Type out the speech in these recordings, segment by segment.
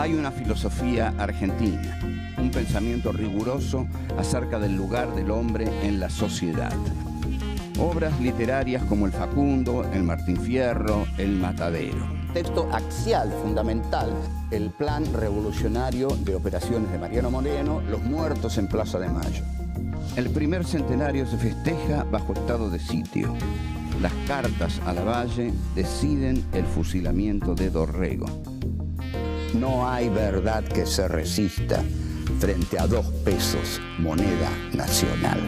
Hay una filosofía argentina, un pensamiento riguroso acerca del lugar del hombre en la sociedad. Obras literarias como El Facundo, El Martín Fierro, El Matadero. Texto axial, fundamental, el plan revolucionario de operaciones de Mariano Moreno, Los muertos en Plaza de Mayo. El primer centenario se festeja bajo estado de sitio. Las cartas a Lavalle deciden el fusilamiento de Dorrego. No hay verdad que se resista frente a 2 pesos, moneda nacional.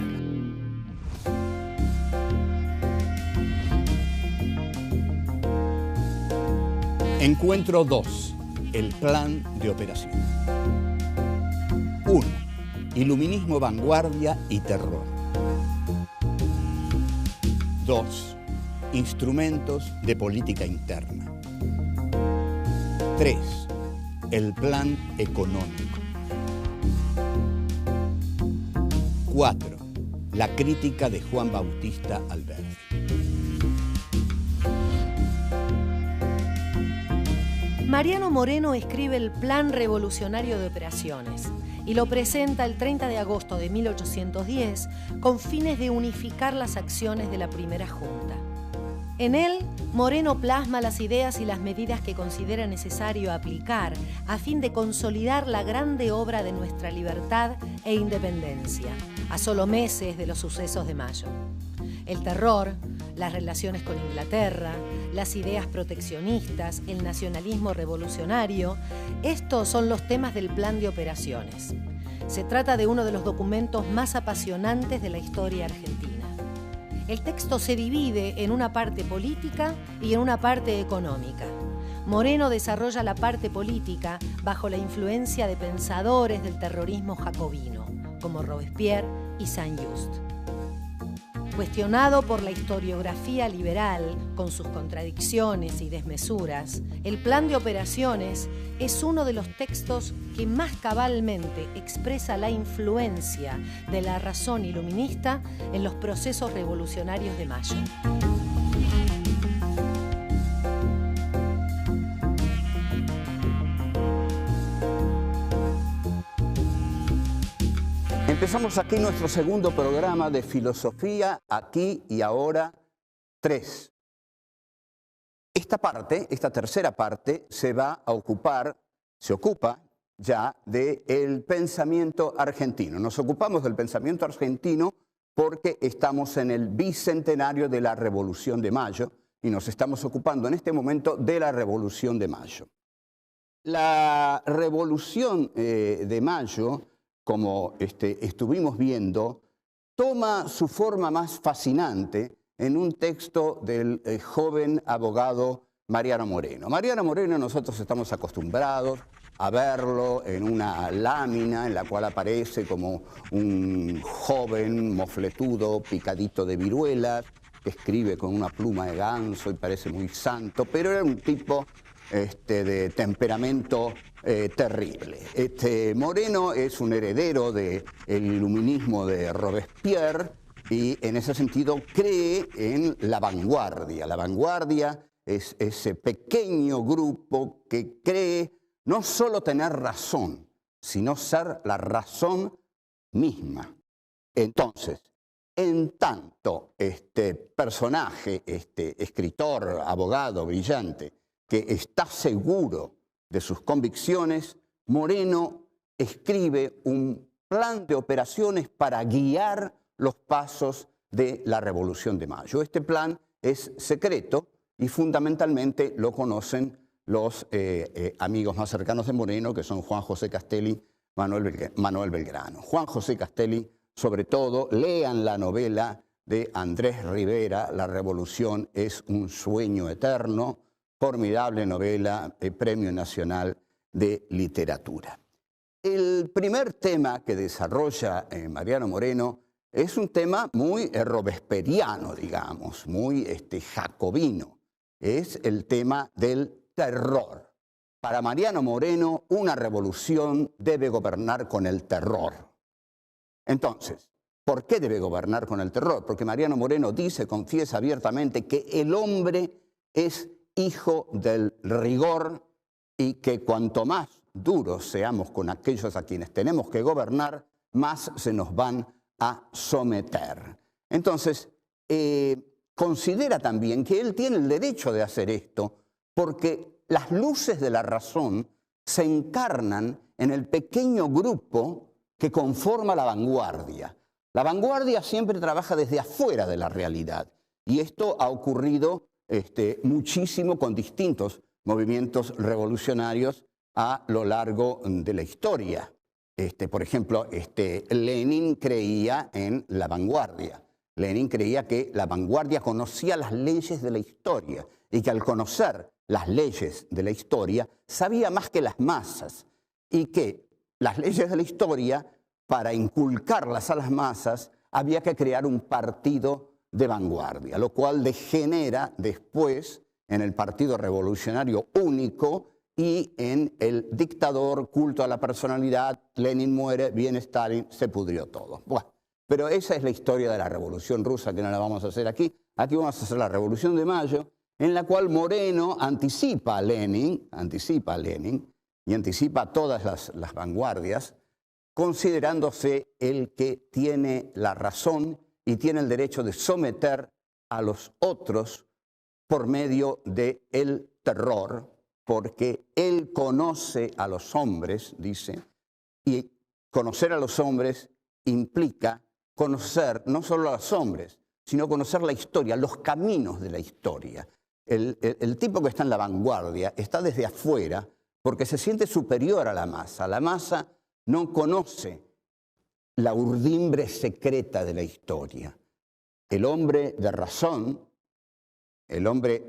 Encuentro 2. El plan de operación. 1. Iluminismo, vanguardia y terror. 2. Instrumentos de política interna. 3. El plan económico. 4. La crítica de Juan Bautista Alberdi. Mariano Moreno escribe el Plan Revolucionario de Operaciones y lo presenta el 30 de agosto de 1810 con fines de unificar las acciones de la primera junta. En él, Moreno plasma las ideas y las medidas que considera necesario aplicar a fin de consolidar la grande obra de nuestra libertad e independencia, a solo meses de los sucesos de mayo. El terror, las relaciones con Inglaterra, las ideas proteccionistas, el nacionalismo revolucionario, estos son los temas del plan de operaciones. Se trata de uno de los documentos más apasionantes de la historia argentina. El texto se divide en una parte política y en una parte económica. Moreno desarrolla la parte política bajo la influencia de pensadores del terrorismo jacobino, como Robespierre y Saint-Just. Cuestionado por la historiografía liberal, con sus contradicciones y desmesuras, el plan de operaciones es uno de los textos que más cabalmente expresa la influencia de la razón iluminista en los procesos revolucionarios de mayo. Empezamos aquí nuestro segundo programa de Filosofía Aquí y Ahora 3. Esta tercera parte, se ocupa ya del pensamiento argentino. Nos ocupamos del pensamiento argentino porque estamos en el bicentenario de la Revolución de Mayo y nos estamos ocupando en este momento de la Revolución de Mayo. La Revolución de Mayo, como estuvimos viendo, toma su forma más fascinante en un texto del joven abogado Mariano Moreno. Mariano Moreno, nosotros estamos acostumbrados a verlo en una lámina en la cual aparece como un joven mofletudo, picadito de viruelas, que escribe con una pluma de ganso y parece muy santo, pero era un tipo de temperamento terrible. Moreno es un heredero del iluminismo de Robespierre y en ese sentido cree en la vanguardia. La vanguardia es ese pequeño grupo que cree no solo tener razón, sino ser la razón misma. Entonces, en tanto este personaje, escritor, abogado brillante, que está seguro de sus convicciones, Moreno escribe un plan de operaciones para guiar los pasos de la Revolución de Mayo. Este plan es secreto y fundamentalmente lo conocen los amigos más cercanos de Moreno, que son Juan José Castelli, Manuel Belgrano. Juan José Castelli, sobre todo, lean la novela de Andrés Rivera, La Revolución es un sueño eterno, formidable novela, Premio Nacional de Literatura. El primer tema que desarrolla Mariano Moreno es un tema muy robesperiano, digamos, muy jacobino. Es el tema del terror. Para Mariano Moreno, una revolución debe gobernar con el terror. Entonces, ¿por qué debe gobernar con el terror? Porque Mariano Moreno confiesa abiertamente que el hombre es hijo del rigor y que cuanto más duros seamos con aquellos a quienes tenemos que gobernar, más se nos van a someter. Entonces, considera también que él tiene el derecho de hacer esto porque las luces de la razón se encarnan en el pequeño grupo que conforma la vanguardia. La vanguardia siempre trabaja desde afuera de la realidad y esto ha ocurrido muchísimo con distintos movimientos revolucionarios a lo largo de la historia. Por ejemplo, Lenin creía en la vanguardia. Lenin creía que la vanguardia conocía las leyes de la historia y que al conocer las leyes de la historia sabía más que las masas y que las leyes de la historia, para inculcarlas a las masas, había que crear un partido de vanguardia, lo cual degenera después en el Partido Revolucionario Único y en el dictador, culto a la personalidad. Lenin muere, viene Stalin, se pudrió todo. Bueno, pero esa es la historia de la Revolución Rusa, que no la vamos a hacer aquí. Aquí vamos a hacer la Revolución de Mayo, en la cual Moreno anticipa a Lenin y anticipa a todas las vanguardias, considerándose el que tiene la razón y tiene el derecho de someter a los otros por medio del terror, porque él conoce a los hombres, dice, y conocer a los hombres implica conocer no solo a los hombres, sino conocer la historia, los caminos de la historia. El tipo que está en la vanguardia está desde afuera porque se siente superior a la masa. La masa no conoce la urdimbre secreta de la historia. El hombre de razón, el hombre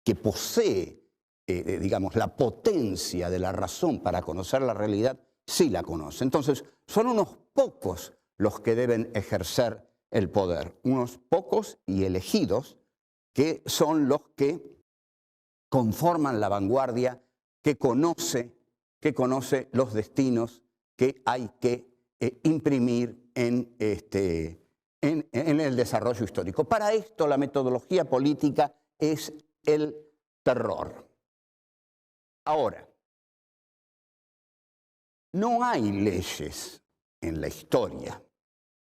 que posee, digamos, la potencia de la razón para conocer la realidad, sí la conoce. Entonces, son unos pocos los que deben ejercer el poder, unos pocos y elegidos, que son los que conforman la vanguardia, que conoce los destinos que hay que imprimir en el desarrollo histórico. Para esto la metodología política es el terror. Ahora, no hay leyes en la historia,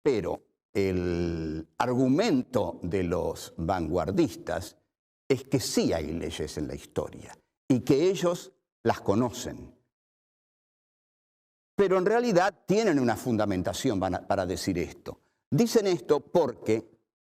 pero el argumento de los vanguardistas es que sí hay leyes en la historia y que ellos las conocen. Pero en realidad tienen una fundamentación para decir esto. Dicen esto porque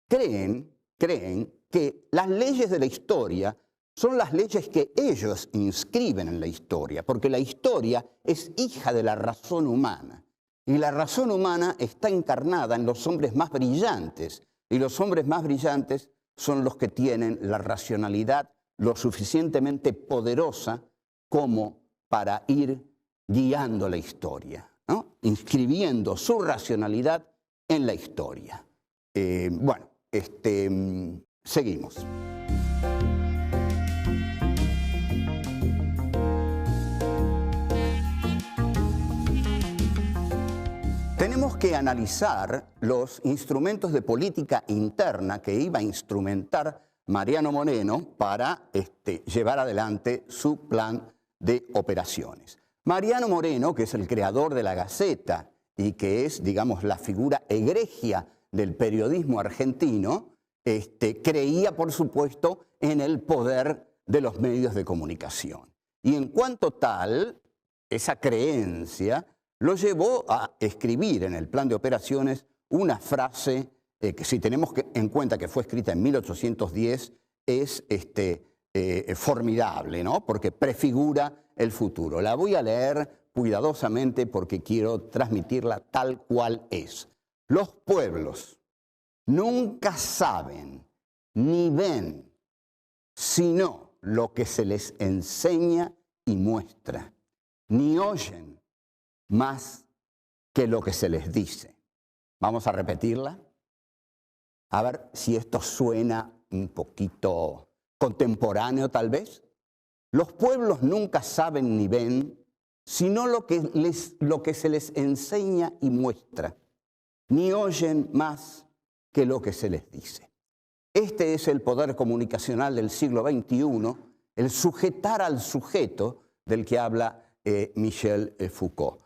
creen que las leyes de la historia son las leyes que ellos inscriben en la historia, porque la historia es hija de la razón humana. Y la razón humana está encarnada en los hombres más brillantes, y los hombres más brillantes son los que tienen la racionalidad lo suficientemente poderosa como para ir guiando la historia, ¿no? Inscribiendo su racionalidad en la historia. Seguimos. Tenemos que analizar los instrumentos de política interna que iba a instrumentar Mariano Moreno para llevar adelante su plan de operaciones. Mariano Moreno, que es el creador de la Gaceta y que es, digamos, la figura egregia del periodismo argentino, creía, por supuesto, en el poder de los medios de comunicación. Y en cuanto tal, esa creencia lo llevó a escribir en el plan de operaciones una frase que, si tenemos en cuenta que fue escrita en 1810, es formidable, ¿no? Porque prefigura el futuro. La voy a leer cuidadosamente porque quiero transmitirla tal cual es. Los pueblos nunca saben ni ven sino lo que se les enseña y muestra, ni oyen más que lo que se les dice. Vamos a repetirla. A ver si esto suena un poquito contemporáneo, tal vez. Los pueblos nunca saben ni ven, sino lo que se les enseña y muestra, ni oyen más que lo que se les dice. Este es el poder comunicacional del siglo XXI, el sujetar al sujeto del que habla Michel Foucault.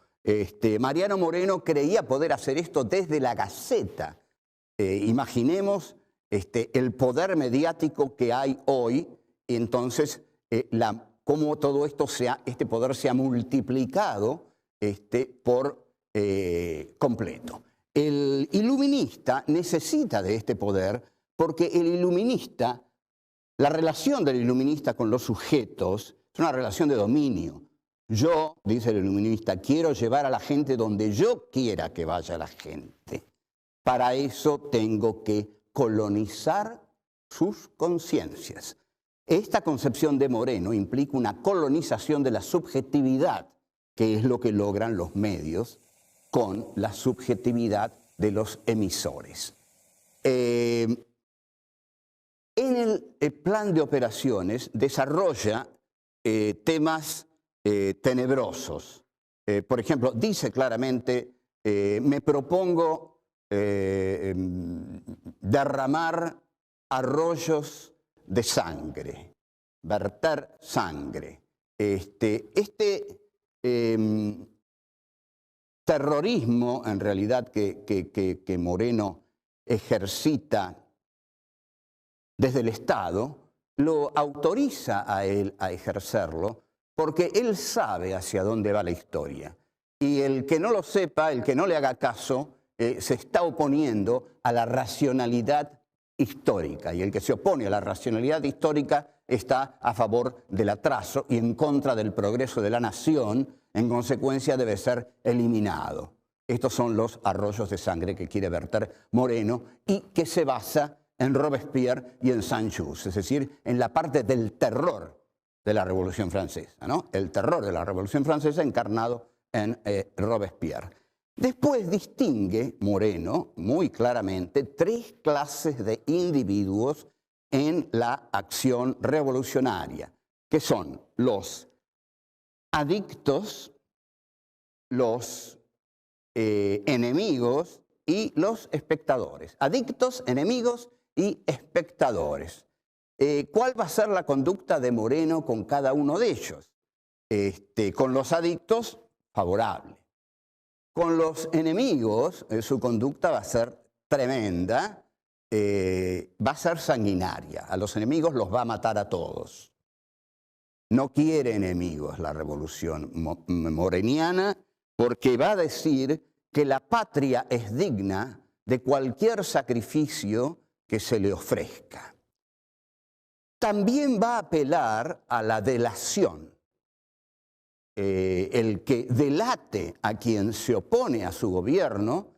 Mariano Moreno creía poder hacer esto desde la Gaceta. Imaginemos el poder mediático que hay hoy, y entonces cómo todo esto este poder se ha multiplicado por completo. El iluminista necesita de este poder porque la relación del iluminista con los sujetos es una relación de dominio. Yo, dice el iluminista, quiero llevar a la gente donde yo quiera que vaya la gente. Para eso tengo que colonizar sus conciencias. Esta concepción de Moreno implica una colonización de la subjetividad, que es lo que logran los medios con la subjetividad de los emisores. En el plan de operaciones desarrolla temas tenebrosos. Por ejemplo, dice claramente, me propongo derramar arroyos de sangre, verter sangre. Terrorismo, en realidad, que Moreno ejercita desde el Estado, lo autoriza a él a ejercerlo porque él sabe hacia dónde va la historia. Y el que no lo sepa, el que no le haga caso, se está oponiendo a la racionalidad histórica. Y el que se opone a la racionalidad histórica está a favor del atraso y en contra del progreso de la nación. En consecuencia, debe ser eliminado. Estos son los arroyos de sangre que quiere verter Moreno y que se basa en Robespierre y en Saint-Just, es decir, en la parte del terror de la Revolución Francesa, ¿no? El terror de la Revolución Francesa encarnado en Robespierre. Después distingue Moreno muy claramente tres clases de individuos en la acción revolucionaria, que son los adictos, los enemigos y los espectadores. Adictos, enemigos y espectadores. ¿Cuál va a ser la conducta de Moreno con cada uno de ellos? Con los adictos, favorable. Con los enemigos, su conducta va a ser tremenda, va a ser sanguinaria. A los enemigos los va a matar a todos. No quiere enemigos la revolución moreniana porque va a decir que la patria es digna de cualquier sacrificio que se le ofrezca. También va a apelar a la delación. El que delate a quien se opone a su gobierno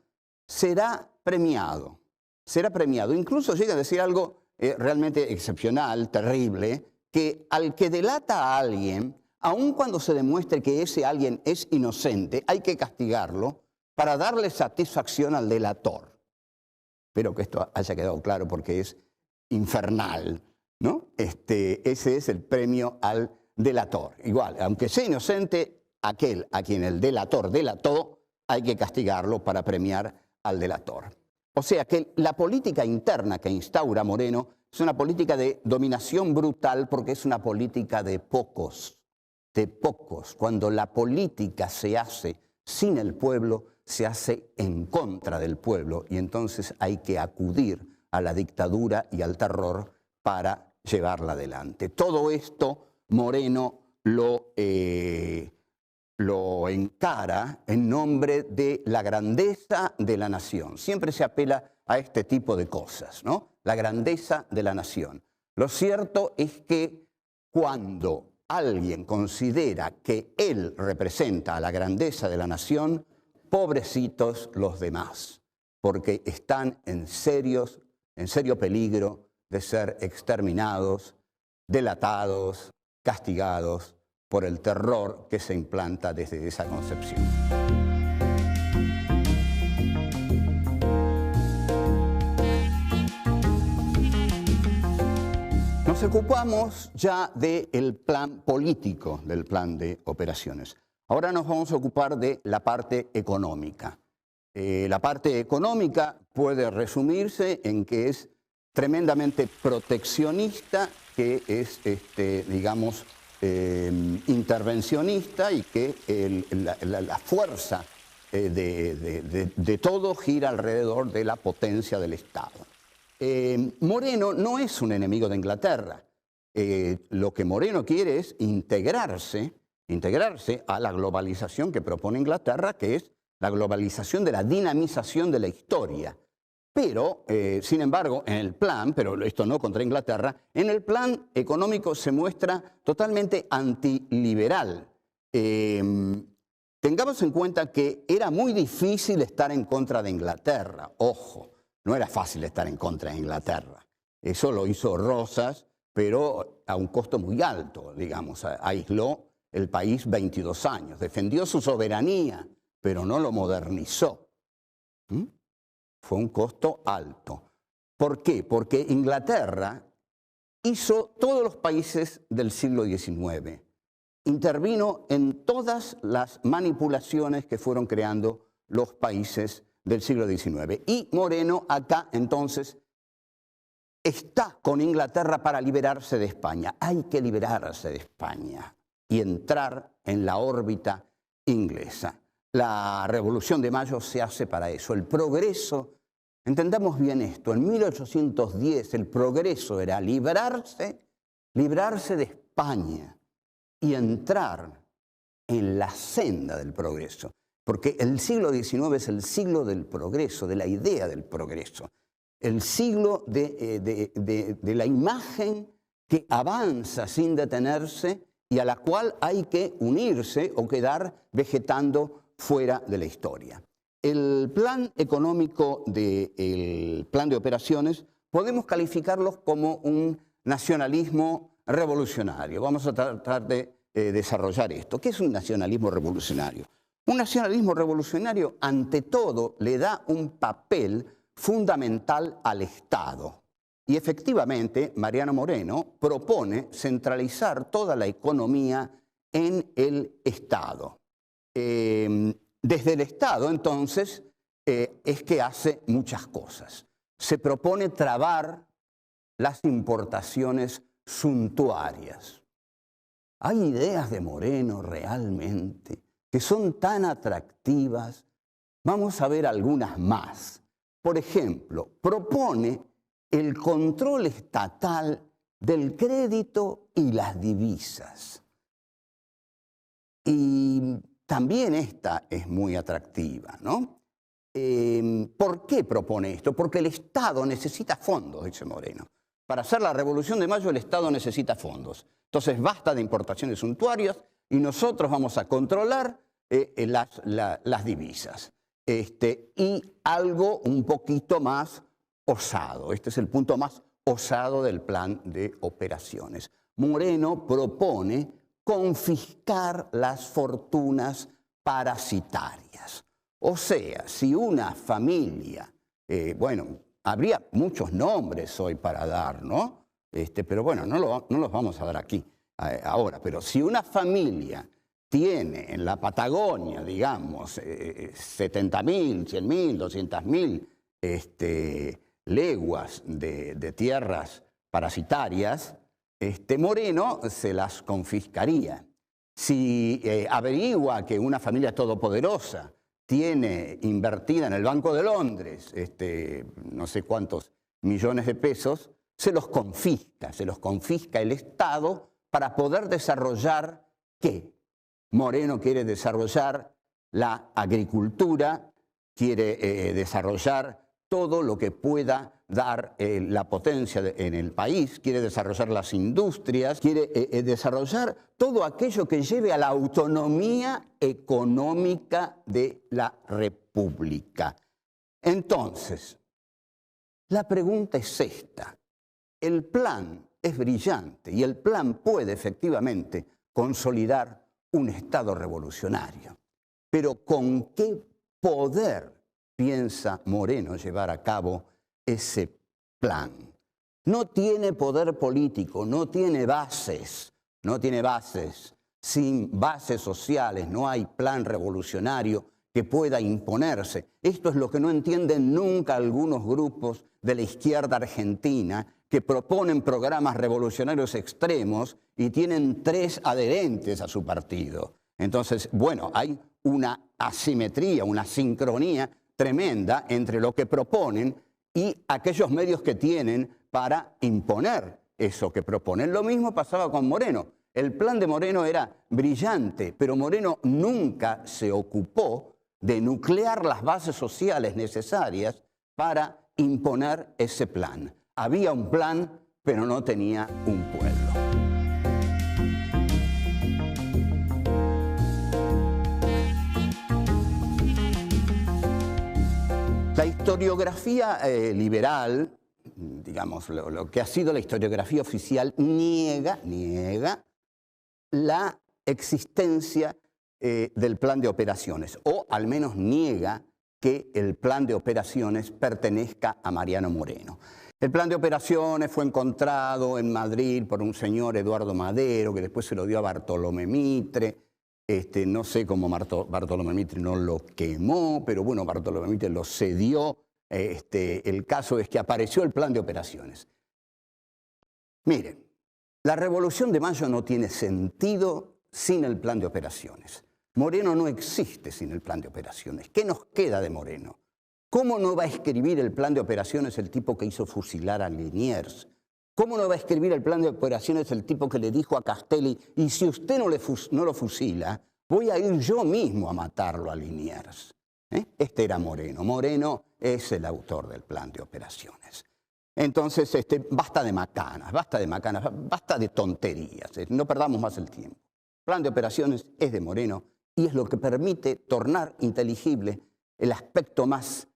será premiado. Será premiado. Incluso llega a decir algo realmente excepcional, terrible, que al que delata a alguien, aun cuando se demuestre que ese alguien es inocente, hay que castigarlo para darle satisfacción al delator. Espero que esto haya quedado claro porque es infernal, ¿no? Ese es el premio al delator. Igual, aunque sea inocente, aquel a quien el delator delató, hay que castigarlo para premiar al delator. O sea que la política interna que instaura Moreno es una política de dominación brutal porque es una política de pocos, de pocos. Cuando la política se hace sin el pueblo, se hace en contra del pueblo y entonces hay que acudir a la dictadura y al terror para llevarla adelante. Todo esto Moreno lo encara en nombre de la grandeza de la nación. Siempre se apela a este tipo de cosas, ¿no? La grandeza de la nación. Lo cierto es que cuando alguien considera que él representa a la grandeza de la nación, pobrecitos los demás, porque están en serio peligro de ser exterminados, delatados, castigados por el terror que se implanta desde esa concepción. Nos ocupamos ya del plan político, del plan de operaciones. Ahora nos vamos a ocupar de la parte económica. La parte económica puede resumirse en que es tremendamente proteccionista, que es, digamos, intervencionista y que la fuerza de todo gira alrededor de la potencia del Estado. Moreno no es un enemigo de Inglaterra. Lo que Moreno quiere es integrarse a la globalización que propone Inglaterra, que es la globalización de la dinamización de la historia. Pero, sin embargo, en el plan, pero esto no contra Inglaterra, en el plan económico se muestra totalmente antiliberal. Tengamos en cuenta que era muy difícil estar en contra de Inglaterra. Ojo, no era fácil estar en contra de Inglaterra. Eso lo hizo Rosas, pero a un costo muy alto, digamos. Aisló el país 22 años, defendió su soberanía, pero no lo modernizó. Fue un costo alto. ¿Por qué? Porque Inglaterra hizo todos los países del siglo XIX. Intervino en todas las manipulaciones que fueron creando los países del siglo XIX. Y Moreno acá entonces está con Inglaterra para liberarse de España. Hay que liberarse de España y entrar en la órbita inglesa. La Revolución de Mayo se hace para eso. El progreso, entendamos bien esto, en 1810 el progreso era librarse de España y entrar en la senda del progreso. Porque el siglo XIX es el siglo del progreso, de la idea del progreso. El siglo de la imagen que avanza sin detenerse y a la cual hay que unirse o quedar vegetando fuera de la historia. El plan económico del plan de operaciones podemos calificarlos como un nacionalismo revolucionario. Vamos a tratar de desarrollar esto. ¿Qué es un nacionalismo revolucionario? Un nacionalismo revolucionario, ante todo, le da un papel fundamental al Estado. Y efectivamente, Mariano Moreno propone centralizar toda la economía en el Estado. Desde el Estado, entonces, es que hace muchas cosas. Se propone trabar las importaciones suntuarias. Hay ideas de Moreno realmente que son tan atractivas. Vamos a ver algunas más. Por ejemplo, propone el control estatal del crédito y las divisas. Y también esta es muy atractiva, ¿no? ¿Por qué propone esto? Porque el Estado necesita fondos, dice Moreno. Para hacer la Revolución de Mayo el Estado necesita fondos. Entonces basta de importaciones suntuarias y nosotros vamos a controlar las divisas. Y algo un poquito más osado. Este es el punto más osado del plan de operaciones. Moreno propone confiscar las fortunas parasitarias. O sea, si una familia, bueno, habría muchos nombres hoy para dar, ¿no? Pero bueno, no los vamos a dar aquí ahora. Pero si una familia tiene en la Patagonia, digamos, 70.000, 100.000, 200.000 leguas de tierras parasitarias, Moreno se las confiscaría. Si averigua que una familia todopoderosa tiene invertida en el Banco de Londres no sé cuántos millones de pesos, se los confisca el Estado para poder desarrollar ¿qué? Moreno quiere desarrollar la agricultura, quiere desarrollar todo lo que pueda dar la potencia en el país, quiere desarrollar las industrias, quiere desarrollar todo aquello que lleve a la autonomía económica de la República. Entonces, la pregunta es esta. El plan es brillante y el plan puede efectivamente consolidar un Estado revolucionario. Pero ¿con qué poder piensa Moreno llevar a cabo ese plan? No tiene poder político, no tiene bases. Sin bases sociales no hay plan revolucionario que pueda imponerse. Esto es lo que no entienden nunca algunos grupos de la izquierda argentina, que proponen programas revolucionarios extremos y tienen 3 adherentes a su partido. Entonces, bueno, hay una asimetría, una sincronía tremenda entre lo que proponen y aquellos medios que tienen para imponer eso que proponen. Lo mismo pasaba con Moreno. El plan de Moreno era brillante, pero Moreno nunca se ocupó de nuclear las bases sociales necesarias para imponer ese plan. Había un plan, pero no tenía un pueblo. La historiografía liberal, digamos, lo que ha sido la historiografía oficial, niega la existencia del plan de operaciones, o al menos niega que el plan de operaciones pertenezca a Mariano Moreno. El plan de operaciones fue encontrado en Madrid por un señor Eduardo Madero, que después se lo dio a Bartolomé Mitre. No sé cómo Bartolomé Mitre no lo quemó, pero bueno, Bartolomé Mitre lo cedió. El caso es que apareció el plan de operaciones. Miren, la Revolución de Mayo no tiene sentido sin el plan de operaciones. Moreno no existe sin el plan de operaciones. ¿Qué nos queda de Moreno? ¿Cómo no va a escribir el plan de operaciones el tipo que hizo fusilar a Liniers? ¿Cómo no va a escribir el plan de operaciones el tipo que le dijo a Castelli, y si usted no lo fusila, voy a ir yo mismo a matarlo a Liniers? Este era Moreno. Moreno es el autor del plan de operaciones. Entonces, basta de macanas, basta de tonterías. No perdamos más el tiempo. El plan de operaciones es de Moreno y es lo que permite tornar inteligible el aspecto más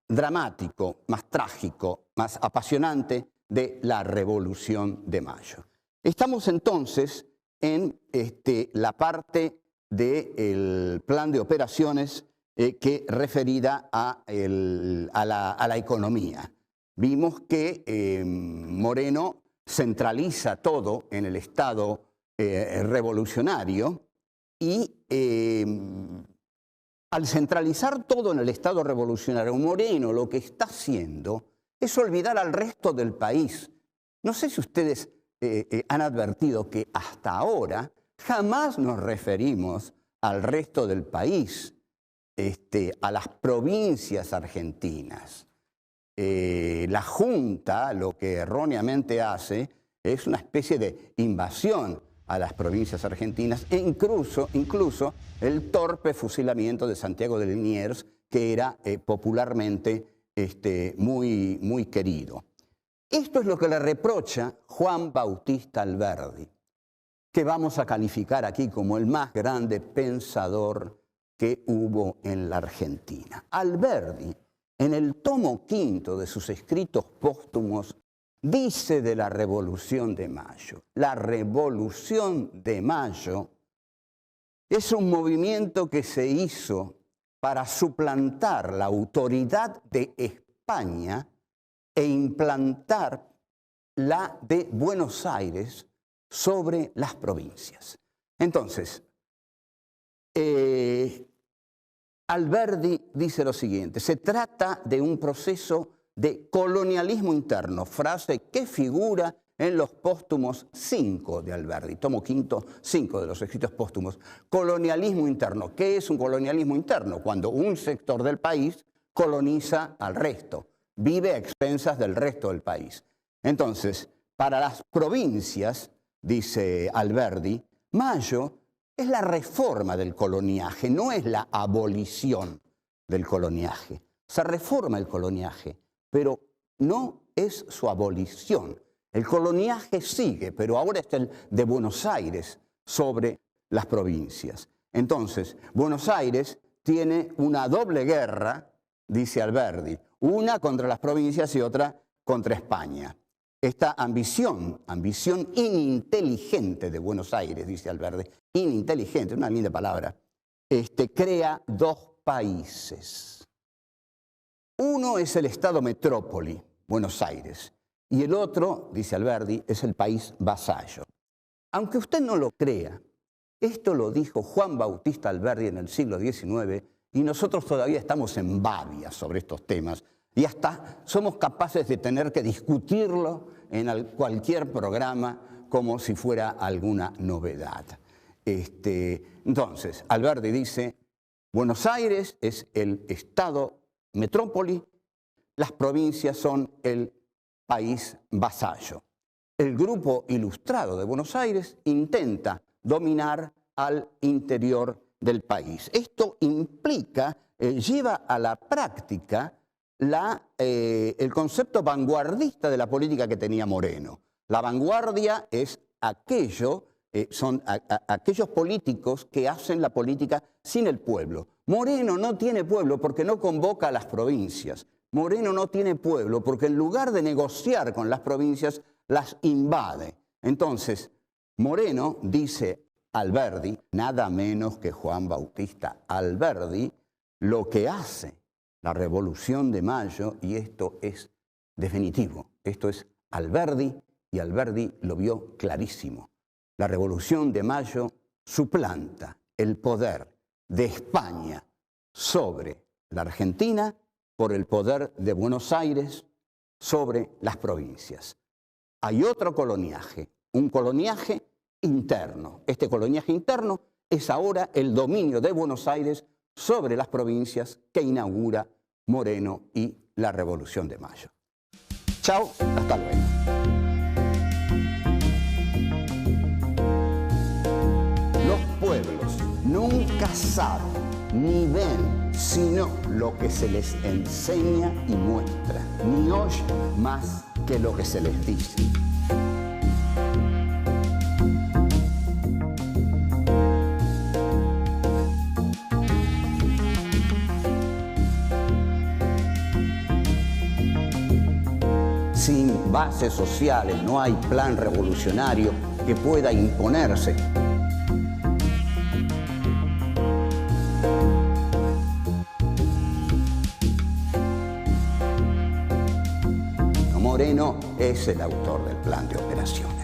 dramático, más trágico, más apasionante de la Revolución de Mayo. Estamos entonces en la parte del plan de operaciones que referida a la economía. Vimos que Moreno centraliza todo en el Estado revolucionario y al centralizar todo en el Estado revolucionario, Moreno lo que está haciendo es olvidar al resto del país. No sé si ustedes han advertido que hasta ahora jamás nos referimos al resto del país, a las provincias argentinas. La Junta lo que erróneamente hace es una especie de invasión a las provincias argentinas e incluso el torpe fusilamiento de Santiago de Liniers, que era popularmente muy querido. Esto es lo que le reprocha Juan Bautista Alberdi, que vamos a calificar aquí como el más grande pensador que hubo en la Argentina. Alberdi, en el tomo 5 de sus escritos póstumos, dice de la Revolución de Mayo: la Revolución de Mayo es un movimiento que se hizo para suplantar la autoridad de España e implantar la de Buenos Aires sobre las provincias. Entonces, Alberdi dice lo siguiente: se trata de un proceso de colonialismo interno, frase que figura en los póstumos 5 de Alberdi, tomo 5 de los escritos póstumos. Colonialismo interno. ¿Qué es un colonialismo interno? Cuando un sector del país coloniza al resto, vive a expensas del resto del país. Entonces, para las provincias, dice Alberdi, Mayo es la reforma del coloniaje, no es la abolición del coloniaje. Se reforma el coloniaje, pero no es su abolición. El coloniaje sigue, pero ahora está el de Buenos Aires sobre las provincias. Entonces, Buenos Aires tiene una doble guerra, dice Alberdi, una contra las provincias y otra contra España. Esta ambición ininteligente de Buenos Aires, dice Alberdi, ininteligente, una linda palabra, crea dos países. Uno es el Estado metrópoli, Buenos Aires, y el otro, dice Alberdi, es el país vasallo. Aunque usted no lo crea, esto lo dijo Juan Bautista Alberdi en el siglo XIX y nosotros todavía estamos en babia sobre estos temas. Y hasta somos capaces de tener que discutirlo en cualquier programa como si fuera alguna novedad. Entonces, Alberdi dice, Buenos Aires es el estado metrópoli, las provincias son el país vasallo. El grupo ilustrado de Buenos Aires intenta dominar al interior del país. Esto implica, lleva a la práctica el concepto vanguardista de la política que tenía Moreno. La vanguardia es son aquellos políticos que hacen la política sin el pueblo. Moreno no tiene pueblo porque no convoca a las provincias. Moreno no tiene pueblo porque en lugar de negociar con las provincias, las invade. Entonces, Moreno, dice Alberdi, nada menos que Juan Bautista Alberdi, lo que hace la Revolución de Mayo, y esto es definitivo, esto es Alberdi, y Alberdi lo vio clarísimo. La Revolución de Mayo suplanta el poder de España sobre la Argentina por el poder de Buenos Aires sobre las provincias. Hay otro coloniaje, un coloniaje interno. Este coloniaje interno es ahora el dominio de Buenos Aires sobre las provincias que inaugura Moreno y la Revolución de Mayo. Chao, hasta luego. Los pueblos nunca saben ni ven sino lo que se les enseña y muestra, ni oyen más que lo que se les dice. Sin bases sociales no hay plan revolucionario que pueda imponerse. Moreno es el autor del plan de operaciones.